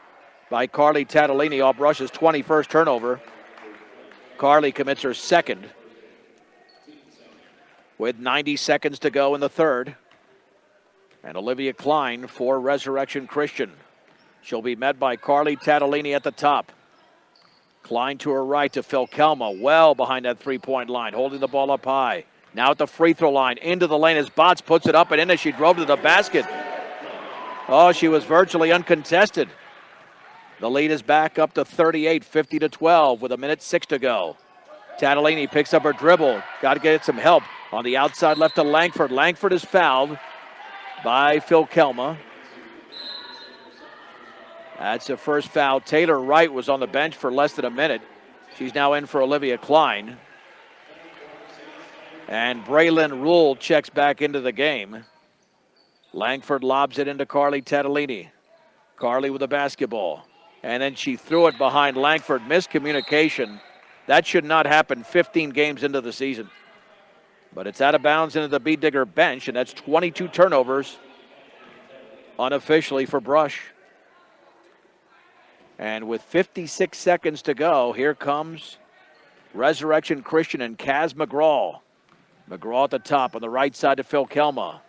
A: by Carly Tatalini off Brush's 21st turnover. Carly commits her second with 90 seconds to go in the third. And Olivia Klein for Resurrection Christian. She'll be met by Carly Tatalini at the top. Klein to her right to Philkelma, well behind that three-point line, holding the ball up high. Now at the free throw line, into the lane as Botts puts it up and in as she drove to the basket. Oh, she was virtually uncontested. The lead is back up to 38, 50-12 with 1:06 to go. Tatalini picks up her dribble. Got to get some help. On the outside left to Langford. Langford is fouled by Philkelma. That's the first foul. Taylor Wright was on the bench for less than a minute. She's now in for Olivia Klein. And Braylon Rule checks back into the game. Langford lobs it into Carly Tatalini. Carly with the basketball. And then she threw it behind Langford. Miscommunication. That should not happen 15 games into the season. But it's out of bounds into the Bee Digger bench, and that's 22 turnovers unofficially for Brush. And with 56 seconds to go, here comes Resurrection Christian and Kaz McGraw. McGraw at the top on the right side to Philkelma.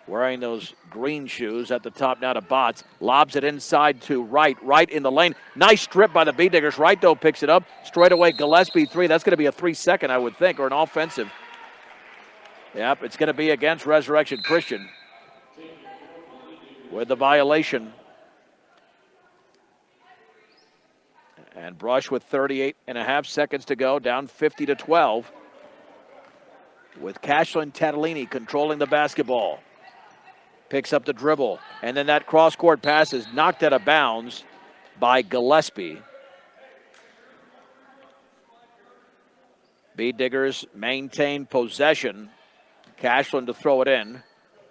A: Wearing those green shoes at the top now to Botts. Lobs it inside to Wright. Wright in the lane. Nice strip by the Bee Diggers. Wright, though, picks it up. Straight away, Gillespie 3. That's going to be a 3-second, I would think, or an offensive. Yep, it's going to be against Resurrection Christian with the violation. And Brush with 38.5 seconds to go, down 50-12. With Cashlyn Tatalini controlling the basketball. Picks up the dribble. And then that cross-court pass is knocked out of bounds by Gillespie. Bead Diggers maintain possession. Cashlyn to throw it in.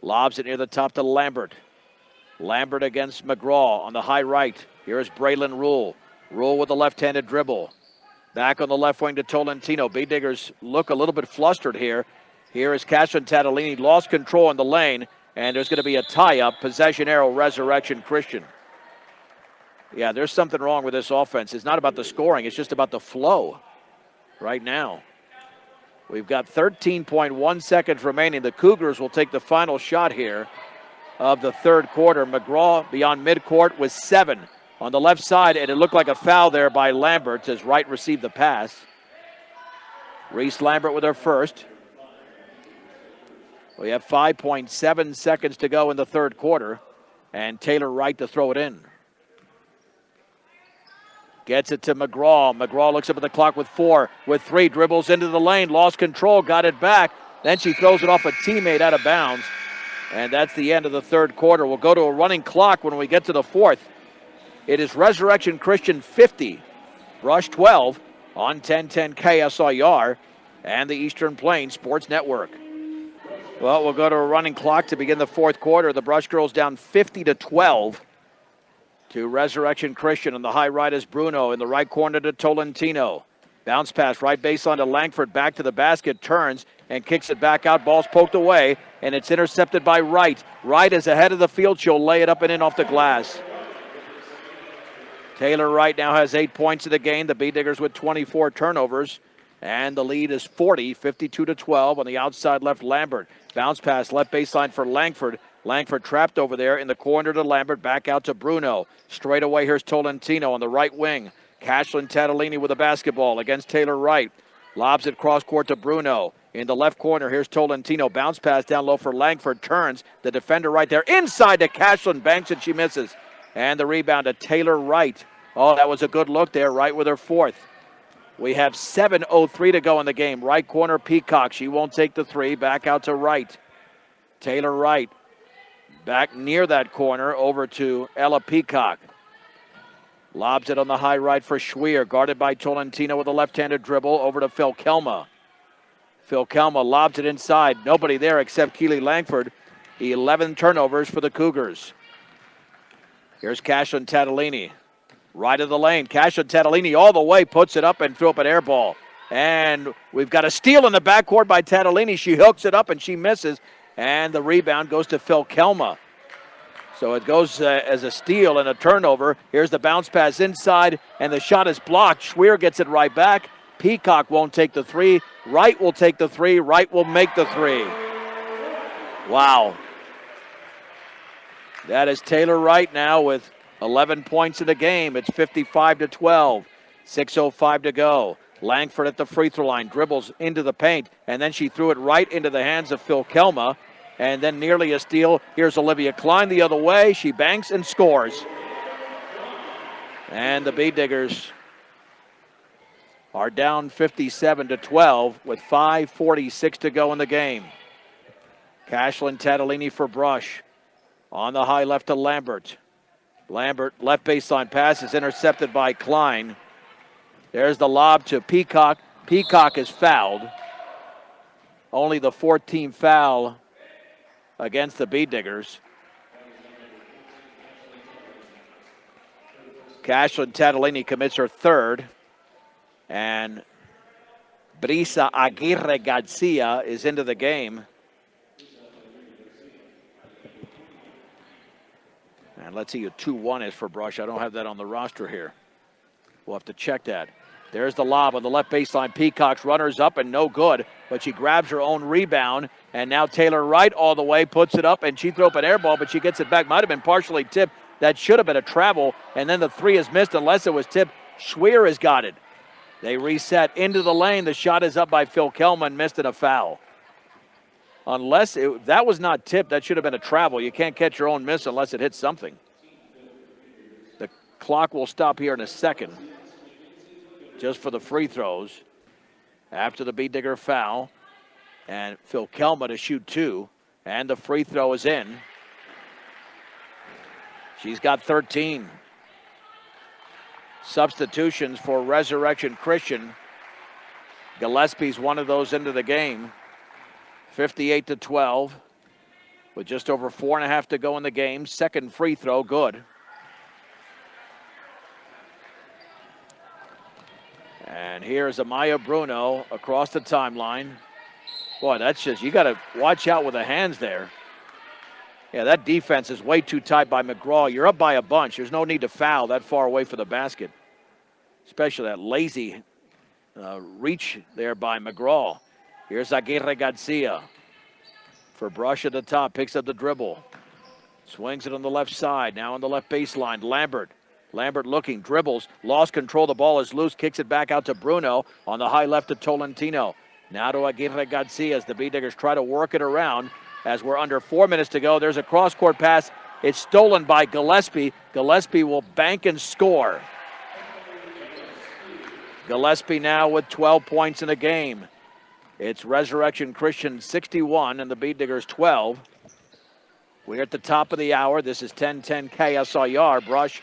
A: Lobs it near the top to Lambert. Lambert against McGraw on the high right. Here's Braylon Rule. Rule with the left-handed dribble. Back on the left wing to Tolentino. Bead Diggers look a little bit flustered here. Here is Cashlyn Tatalini. Lost control in the lane. And there's going to be a tie-up. Possession arrow, Resurrection Christian. Yeah, there's something wrong with this offense. It's not about the scoring. It's just about the flow right now. We've got 13.1 seconds remaining. The Cougars will take the final shot here of the third quarter. McGraw beyond midcourt with 7 on the left side, and it looked like a foul there by Lambert as Wright received the pass. Reese Lambert with her first. We have 5.7 seconds to go in the third quarter, and Taylor Wright to throw it in. Gets it to McGraw. McGraw looks up at the clock with 4, with 3, dribbles into the lane, lost control, got it back. Then she throws it off a teammate out of bounds. And that's the end of the third quarter. We'll go to a running clock when we get to the fourth. It is Resurrection Christian 50, Brush 12 on 1010 KSIR and the Eastern Plains Sports Network. Well, we'll go to a running clock to begin the fourth quarter. The Brush girls down 50-12. To Resurrection Christian. On the high right is Bruno. In the right corner to Tolentino. Bounce pass right baseline to Langford. Back to the basket. Turns and kicks it back out. Ball's poked away. And it's intercepted by Wright. Wright is ahead of the field. She'll lay it up and in off the glass. Taylor Wright now has 8 points in the game. The Bead Diggers with 24 turnovers. And the lead is 40, 52-12 on the outside left Lambert. Bounce pass left baseline for Langford. Langford trapped over there in the corner to Lambert. Back out to Bruno. Straight away, here's Tolentino on the right wing. Cashlyn Tatalini with the basketball against Taylor Wright. Lobs it cross court to Bruno. In the left corner, here's Tolentino. Bounce pass down low for Langford. Turns. The defender right there. Inside to Cashlyn. Banks and she misses. And the rebound to Taylor Wright. Oh, that was a good look there. Wright with her fourth. We have 7:03 to go in the game. Right corner, Peacock. She won't take the three. Back out to Wright. Taylor Wright. Back near that corner over to Ella Peacock. Lobs it on the high right for Schwier. Guarded by Tolentino with a left-handed dribble over to Phil Kelma. Phil Kelma lobs it inside. Nobody there except Keely Langford. 11 turnovers for the Cougars. Here's Cashlyn Tatalini. Right of the lane. Cashlyn Tatalini all the way. Puts it up and threw up an air ball. And we've got a steal in the backcourt by Tatalini. She hooks it up and she misses. And the rebound goes to Phil Kelma. So it goes as a steal and a turnover. Here's the bounce pass inside, and the shot is blocked. Schwier gets it right back. Peacock won't take the three. Wright will take the three. Wright will make the three. Wow. That is Taylor Wright now with 11 points in the game. It's 55-12. 6:05 to go. Langford at the free throw line, dribbles into the paint, and then she threw it right into the hands of Phil Kelma, and then nearly a steal. Here's Olivia Klein the other way. She banks and scores. And the Bead Diggers are down 57-12 with 5:46 to go in the game. Cashlyn Tatalini for Brush. On the high left to Lambert. Lambert, left baseline pass is intercepted by Klein. There's the lob to Peacock. Peacock is fouled. Only the 14th foul against the Bead Diggers. Cashlyn Tatalini commits her third. And Brisa Aguirre Garcia is into the game. And let's see who 2-1 is for Brush. I don't have that on the roster here. We'll have to check that. There's the lob on the left baseline. Peacock's runners up and no good, but she grabs her own rebound. And now Taylor Wright all the way, puts it up, and she threw up an air ball, but she gets it back. Might have been partially tipped. That should have been a travel, and then the three is missed unless it was tipped. Schwier has got it. They reset into the lane. The shot is up by Phil Kelman, missed in a foul. Unless that was not tipped, that should have been a travel. You can't catch your own miss unless it hits something. The clock will stop here in a second. just for the free throws after the Beetdigger foul. And Phil Kelma to shoot 2. And the free throw is in. She's got 13. Substitutions for Resurrection Christian. Gillespie's one of those into the game. 58-12. With just over 4.5 to go in the game. Second free throw, good. And here's Amaya Bruno across the timeline. Boy, that's just, you got to watch out with the hands there. Yeah, that defense is way too tight by McGraw. You're up by a bunch. There's no need to foul that far away from the basket. Especially that lazy reach there by McGraw. Here's Aguirre Garcia. For Brush at the top, picks up the dribble. Swings it on the left side, now on the left baseline. Lambert looking, dribbles, lost control. The ball is loose, kicks it back out to Bruno on the high left to Tolentino. Now to Aguirre Garcia as the Beetdiggers try to work it around as we're under 4 minutes to go. There's a cross-court pass. It's stolen by Gillespie. Gillespie will bank and score. Gillespie now with 12 points in the game. It's Resurrection Christian 61 and the Beetdiggers 12. We're at the top of the hour. This is 10-10 KSIR. Brush,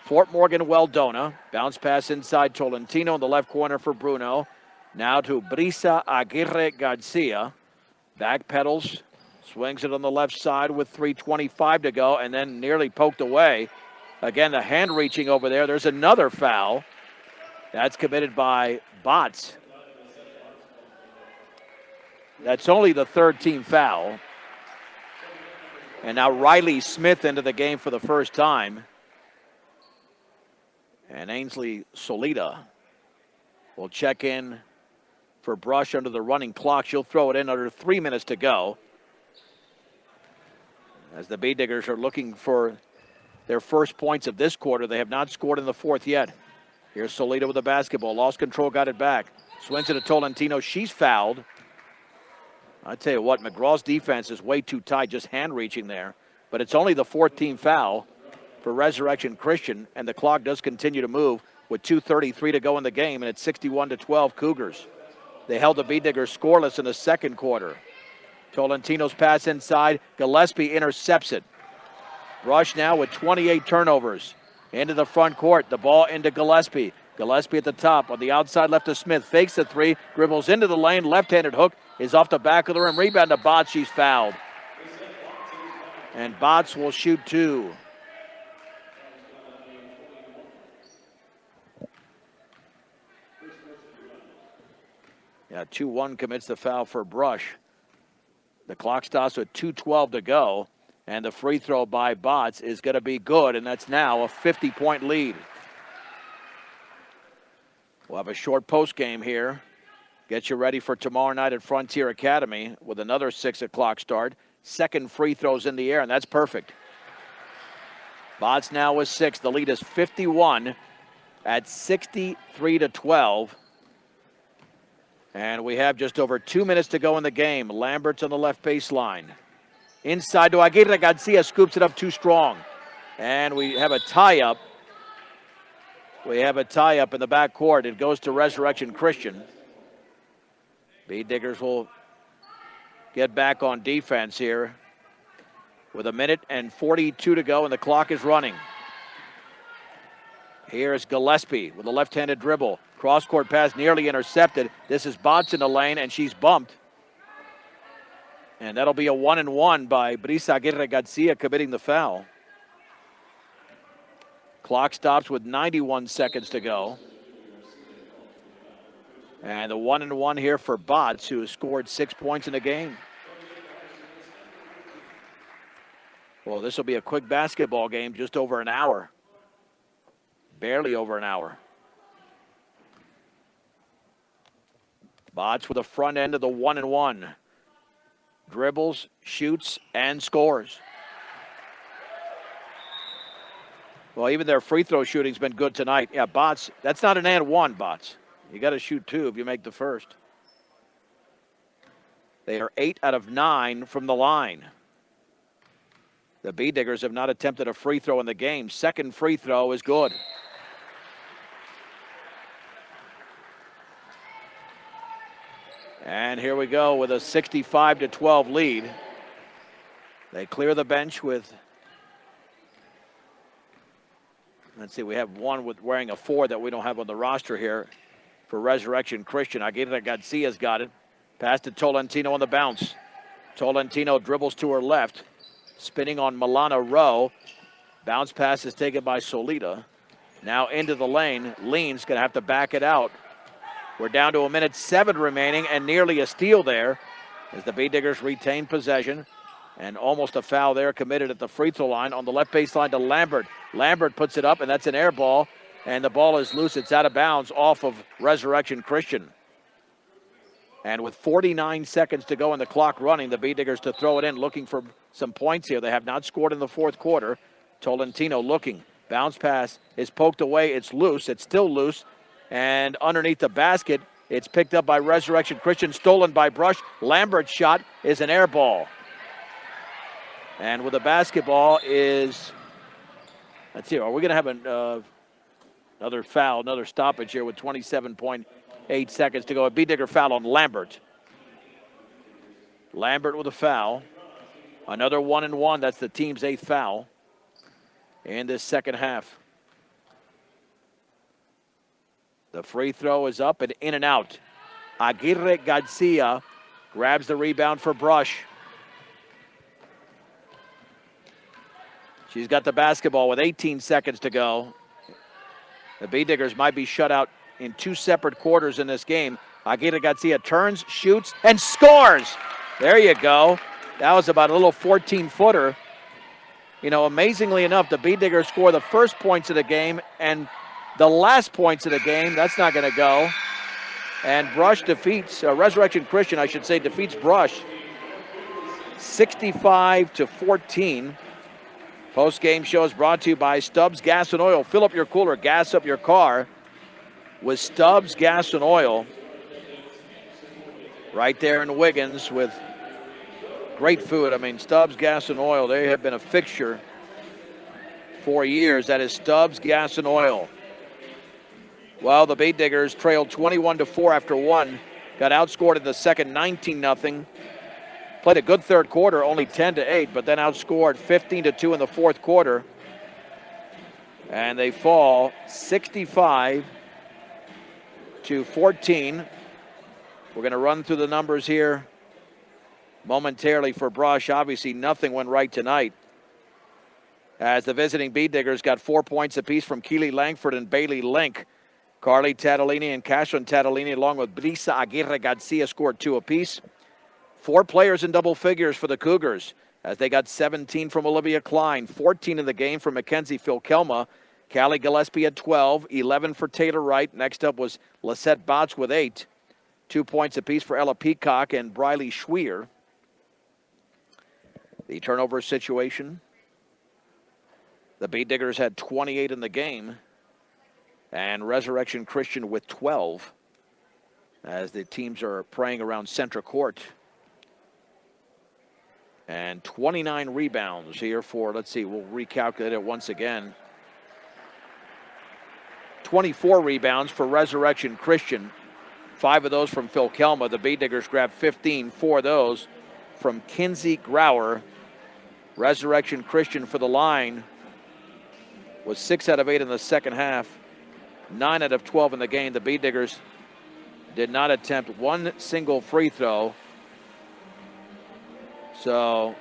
A: Fort Morgan, Weldona. Bounce pass inside Tolentino in the left corner for Bruno. Now to Brisa Aguirre Garcia. Back pedals, swings it on the left side with 3:25 to go, and then nearly poked away. Again, the hand reaching over there. There's another foul. That's committed by Botts. That's only the third team foul. And now Riley Smith into the game for the first time. And Ainsley Solita will check in for Brush under the running clock. She'll throw it in under 3 minutes to go. As the Beetdiggers are looking for their first points of this quarter. They have not scored in the fourth yet. Here's Solita with the basketball. Lost control, got it back. Swings it to Tolentino. She's fouled. I tell you what, McGraw's defense is way too tight, just hand reaching there. But it's only the fourth team foul for Resurrection Christian, and the clock does continue to move with 2:33 to go in the game, and it's 61-12 Cougars. They held the Beetdiggers scoreless in the second quarter. Tolentino's pass inside. Gillespie intercepts it. Brush now with 28 turnovers. Into the front court. The ball into Gillespie. Gillespie at the top. On the outside left to Smith. Fakes the three. Dribbles into the lane. Left-handed hook is off the back of the rim. Rebound to Botts. She's fouled. And Botts will shoot 2. Yeah, 2-1 commits the foul for Brush. The clock stops with 2:12 to go. And the free throw by Botts is going to be good, and that's now a 50-point lead. We'll have a short post game here. Get you ready for tomorrow night at Frontier Academy with another 6 o'clock start. Second free throws in the air, and that's perfect. Botts now with 6. The lead is 51 at 63-12. And we have just over 2 minutes to go in the game. Lambert's on the left baseline. Inside to Aguirre Garcia, scoops it up too strong. And we have a tie-up. We have a tie-up in the backcourt. It goes to Resurrection Christian. Beetdiggers will get back on defense here with 1:42 to go, and the clock is running. Here's Gillespie with a left-handed dribble. Cross-court pass nearly intercepted. This is Botts in the lane, and she's bumped. And that'll be a 1-and-1 by Brisa Aguirre Garcia committing the foul. Clock stops with 91 seconds to go. And the 1-and-1 here for Botts, who has scored 6 points in the game. Well, this will be a quick basketball game, just over an hour. Barely over an hour. Botts with the front end of the 1-and-1. Dribbles, shoots, and scores. Well, even their free throw shooting's been good tonight. Yeah, Botts, that's not an and-one, Botts. You got to shoot 2 if you make the first. They are 8 out of 9 from the line. The Beetdiggers have not attempted a free throw in the game. Second free throw is good. And here we go with a 65-12 lead. They clear the bench with, let's see, we have one with wearing a 4 that we don't have on the roster here for Resurrection Christian. Aguirre Garcia's got it. Pass to Tolentino on the bounce. Tolentino dribbles to her left. Spinning on Milana Rowe. Bounce pass is taken by Solita. Now into the lane. Lean's going to have to back it out. We're down to 1:07 remaining and nearly a steal there as the Bee Diggers retain possession. And almost a foul there committed at the free throw line on the left baseline to Lambert. Lambert puts it up, and that's an air ball. And the ball is loose. It's out of bounds off of Resurrection Christian. And with 49 seconds to go and the clock running, the Bee Diggers to throw it in, looking for some points here. They have not scored in the fourth quarter. Tolentino looking. Bounce pass is poked away. It's loose. It's still loose. And underneath the basket, it's picked up by Resurrection Christian, stolen by Brush. Lambert's shot is an air ball. And with the basketball is, let's see, are we going to have another foul, another stoppage here with 27.8 seconds to go? A Bee Digger foul on Lambert. Lambert with a foul. Another 1-and-1. That's the team's 8th foul in this second half. The free throw is up and in and out. Aguirre Garcia grabs the rebound for Brush. She's got the basketball with 18 seconds to go. The Bee Diggers might be shut out in 2 separate quarters in this game. Aguirre Garcia turns, shoots, and scores. There you go. That was about a little 14-footer. You know, amazingly enough, the Bee Diggers score the first points of the game and the last points of the game. That's not going to go. And Brush defeats, Resurrection Christian, I should say, defeats Brush 65-14. Post-game show is brought to you by Stubbs Gas and Oil. Fill up your cooler, gas up your car with Stubbs Gas and Oil. Right there in Wiggins with great food. I mean, Stubbs Gas and Oil, they have been a fixture for years. That is Stubbs Gas and Oil. Well, the Bee Diggers trailed 21-4 after one. Got outscored in the second 19-0. Played a good third quarter, only 10-8, but then outscored 15-2 in the fourth quarter. And they fall 65-14. We're going to run through the numbers here momentarily for Brush. Obviously, nothing went right tonight, as the visiting Bee Diggers got 4 points apiece from Keely Langford and Bailey Link. Carly Tatalini and Cashlyn Tatalini, along with Brisa Aguirre Garcia, scored 2 apiece. 4 players in double figures for the Cougars, as they got 17 from Olivia Klein, 14 in the game from Mackenzie Philkelma. Callie Gillespie at 12, 11 for Taylor Wright. Next up was Lisette Botts with 8. 2 points apiece for Ella Peacock and Briley Schwier. The turnover situation. The Bee Diggers had 28 in the game, and Resurrection Christian with 12, as the teams are praying around center court. And 29 rebounds here for, let's see, we'll recalculate it once again. 24 rebounds for Resurrection Christian. 5 of those from Philkelma. The Bee Diggers grabbed 15, 4 of those from Kinsey Grauer. Resurrection Christian for the line was 6 out of 8 in the second half. 9 out of 12 in the game. The Bee Diggers did not attempt one single free throw. So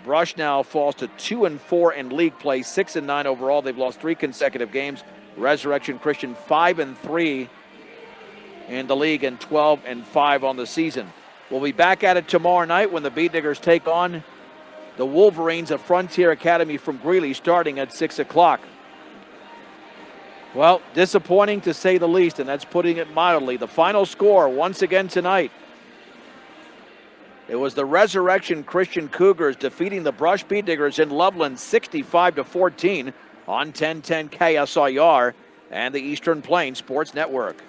A: Brush now falls to 2-4 in league play, 6-9 overall. They've lost 3 consecutive games. Resurrection Christian 5-3 in the league and 12-5 on the season. We'll be back at it tomorrow night when the Bee Diggers take on the Wolverines of Frontier Academy from Greeley, starting at 6 o'clock. Well, disappointing to say the least, and that's putting it mildly. The final score once again tonight, it was the Resurrection Christian Cougars defeating the Brush Bee Diggers in Loveland 65-14 on 1010 KSIR and the Eastern Plains Sports Network.